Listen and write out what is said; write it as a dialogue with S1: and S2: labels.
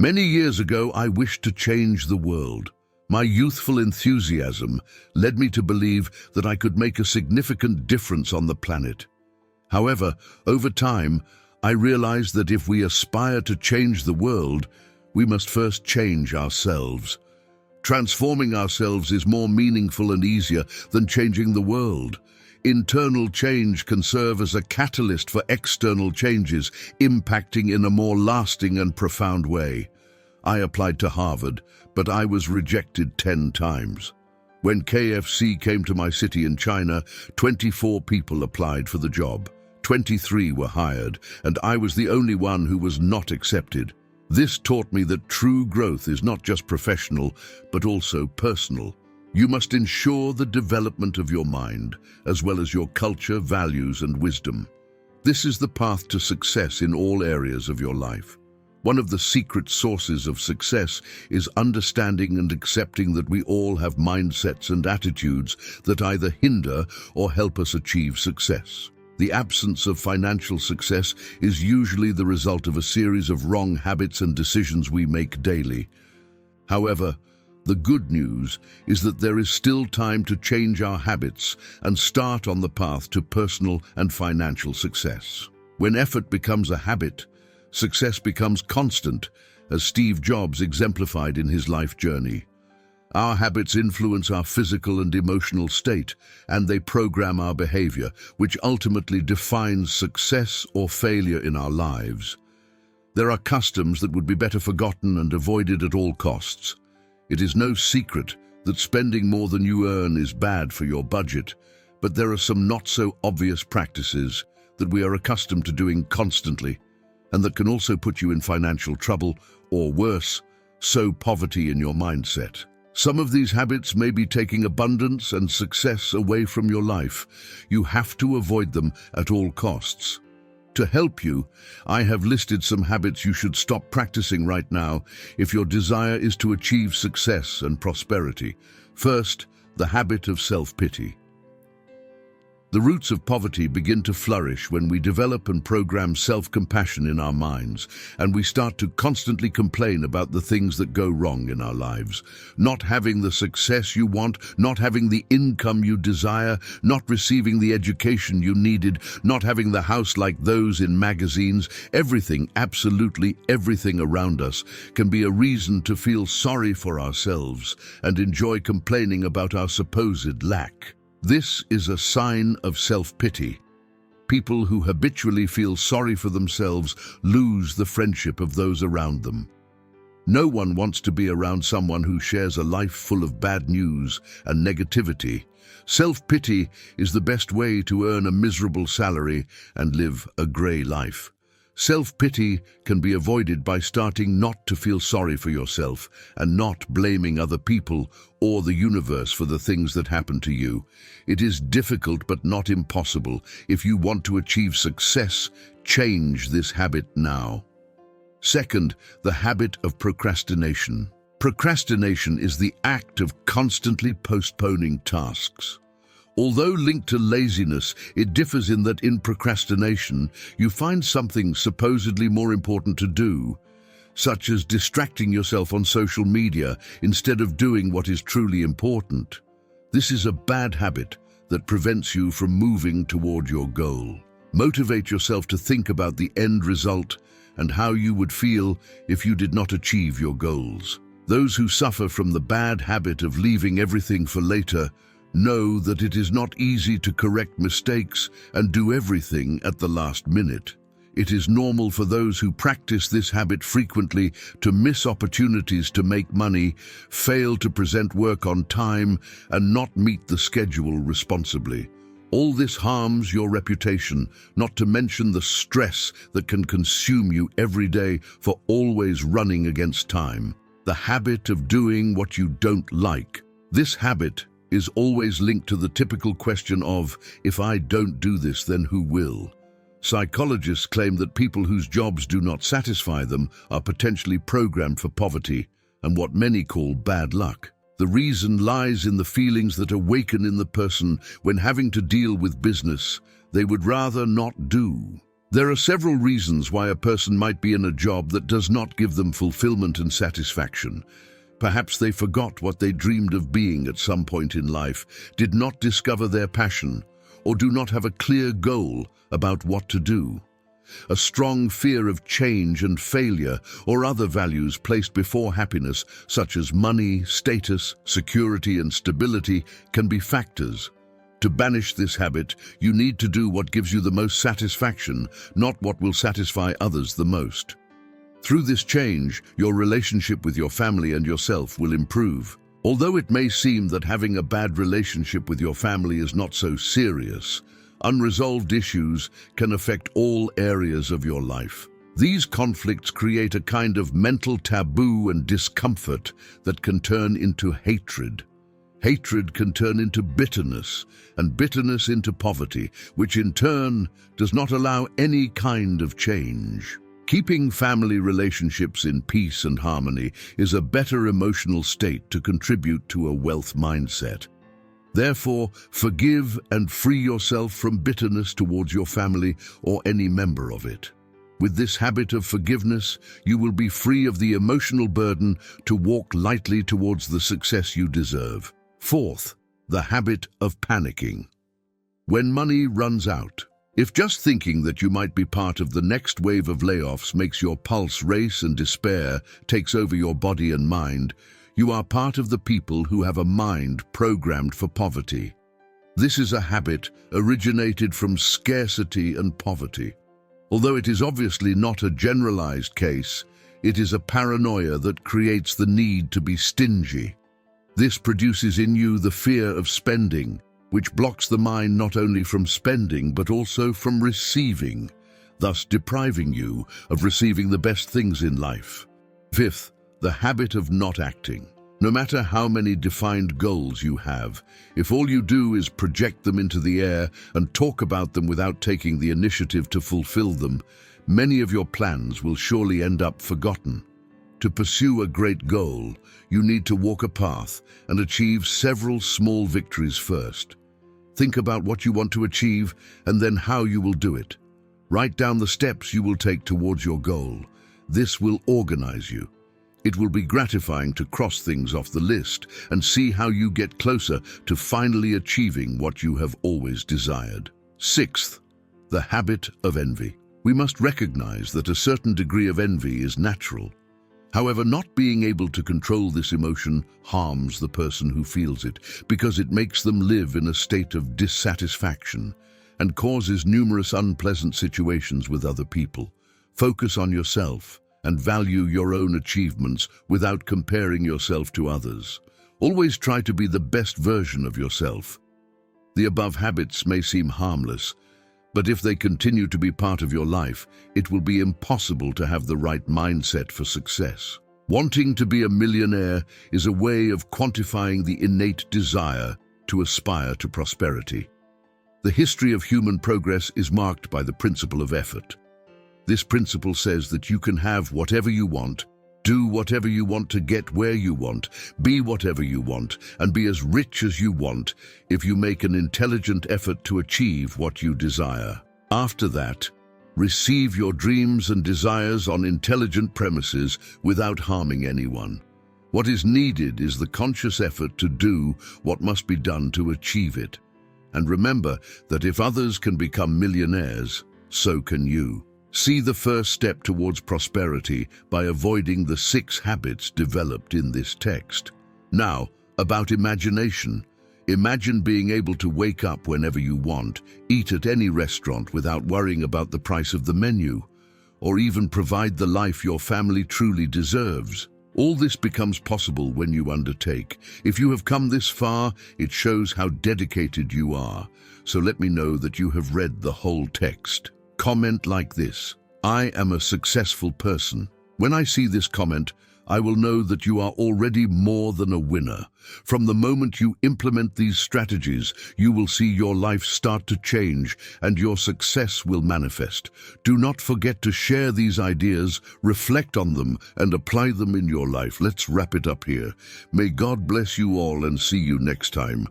S1: Many years ago, I wished to change the world. My youthful enthusiasm led me to believe that I could make a significant difference on the planet. However, over time, I realized that if we aspire to change the world, we must first change ourselves. Transforming ourselves is more meaningful and easier than changing the world. Internal change can serve as a catalyst for external changes, impacting in a more lasting and profound way. I applied to Harvard, but I was rejected 10 times. When KFC came to my city in China, 24 people applied for the job. 23 were hired, and I was the only one who was not accepted. This taught me that true growth is not just professional, but also personal. You must ensure the development of your mind, as well as your culture, values, and wisdom. This is the path to success in all areas of your life. One of the secret sources of success is understanding and accepting that we all have mindsets and attitudes that either hinder or help us achieve success. The absence of financial success is usually the result of a series of wrong habits and decisions we make daily. However, the good news is that there is still time to change our habits and start on the path to personal and financial success. When effort becomes a habit, success becomes constant, as Steve Jobs exemplified in his life journey. Our habits influence our physical and emotional state, and they program our behavior, which ultimately defines success or failure in our lives. There are customs that would be better forgotten and avoided at all costs. It is no secret that spending more than you earn is bad for your budget, but there are some not-so-obvious practices that we are accustomed to doing constantly, and that can also put you in financial trouble, or worse, sow poverty in your mindset. Some of these habits may be taking abundance and success away from your life. You have to avoid them at all costs. To help you, I have listed some habits you should stop practicing right now if your desire is to achieve success and prosperity. First, the habit of self-pity. The roots of poverty begin to flourish when we develop and program self-compassion in our minds, and we start to constantly complain about the things that go wrong in our lives. Not having the success you want, not having the income you desire, not receiving the education you needed, not having the house like those in magazines, everything, absolutely everything around us can be a reason to feel sorry for ourselves and enjoy complaining about our supposed lack. This is a sign of self-pity. People who habitually feel sorry for themselves lose the friendship of those around them. No one wants to be around someone who shares a life full of bad news and negativity. Self-pity is the best way to earn a miserable salary and live a grey life. Self-pity can be avoided by starting not to feel sorry for yourself and not blaming other people or the universe for the things that happen to you. It is difficult but not impossible. If you want to achieve success, change this habit now. Second, the habit of procrastination. Procrastination is the act of constantly postponing tasks. Although linked to laziness, it differs in that in procrastination, you find something supposedly more important to do, such as distracting yourself on social media instead of doing what is truly important. This is a bad habit that prevents you from moving toward your goal. Motivate yourself to think about the end result and how you would feel if you did not achieve your goals. Those who suffer from the bad habit of leaving everything for later know that it is not easy to correct mistakes and do everything at the last minute. It is normal for those who practice this habit frequently to miss opportunities to make money, fail to present work on time, and not meet the schedule responsibly. All this harms your reputation, not to mention the stress that can consume you every day for always running against time. The habit of doing what you don't like. This habit is always linked to the typical question of, if I don't do this, then who will? Psychologists claim that people whose jobs do not satisfy them are potentially programmed for poverty and what many call bad luck. The reason lies in the feelings that awaken in the person when having to deal with business they would rather not do. There are several reasons why a person might be in a job that does not give them fulfillment and satisfaction. Perhaps they forgot what they dreamed of being at some point in life, did not discover their passion, or do not have a clear goal about what to do. A strong fear of change and failure or other values placed before happiness, such as money, status, security, and stability, can be factors. To banish this habit, you need to do what gives you the most satisfaction, not what will satisfy others the most. Through this change, your relationship with your family and yourself will improve. Although it may seem that having a bad relationship with your family is not so serious, unresolved issues can affect all areas of your life. These conflicts create a kind of mental taboo and discomfort that can turn into hatred. Hatred can turn into bitterness, and bitterness into poverty, which in turn does not allow any kind of change. Keeping family relationships in peace and harmony is a better emotional state to contribute to a wealth mindset. Therefore, forgive and free yourself from bitterness towards your family or any member of it. With this habit of forgiveness, you will be free of the emotional burden to walk lightly towards the success you deserve. Fourth, the habit of panicking. When money runs out. If just thinking that you might be part of the next wave of layoffs makes your pulse race and despair takes over your body and mind, you are part of the people who have a mind programmed for poverty. This is a habit originated from scarcity and poverty. Although it is obviously not a generalized case, it is a paranoia that creates the need to be stingy. This produces in you the fear of spending, which blocks the mind not only from spending but also from receiving, thus depriving you of receiving the best things in life. Fifth, the habit of not acting. No matter how many defined goals you have, if all you do is project them into the air and talk about them without taking the initiative to fulfill them, many of your plans will surely end up forgotten. To pursue a great goal, you need to walk a path and achieve several small victories first. Think about what you want to achieve and then how you will do it. Write down the steps you will take towards your goal. This will organize you. It will be gratifying to cross things off the list and see how you get closer to finally achieving what you have always desired. Sixth, the habit of envy. We must recognize that a certain degree of envy is natural. However, not being able to control this emotion harms the person who feels it because it makes them live in a state of dissatisfaction and causes numerous unpleasant situations with other people. Focus on yourself and value your own achievements without comparing yourself to others. Always try to be the best version of yourself. The above habits may seem harmless, but if they continue to be part of your life, it will be impossible to have the right mindset for success. Wanting to be a millionaire is a way of quantifying the innate desire to aspire to prosperity. The history of human progress is marked by the principle of effort. This principle says that you can have whatever you want, do whatever you want to get where you want, be whatever you want, and be as rich as you want if you make an intelligent effort to achieve what you desire. After that, receive your dreams and desires on intelligent premises without harming anyone. What is needed is the conscious effort to do what must be done to achieve it. And remember that if others can become millionaires, so can you. See the first step towards prosperity by avoiding the 6 habits developed in this text. Now, about imagination. Imagine being able to wake up whenever you want, eat at any restaurant without worrying about the price of the menu, or even provide the life your family truly deserves. All this becomes possible when you undertake. If you have come this far, it shows how dedicated you are. So let me know that you have read the whole text. Comment like this: I am a successful person. When I see this comment, I will know that you are already more than a winner. From the moment you implement these strategies, you will see your life start to change and your success will manifest. Do not forget to share these ideas, reflect on them, and apply them in your life. Let's wrap it up here. May God bless you all and see you next time.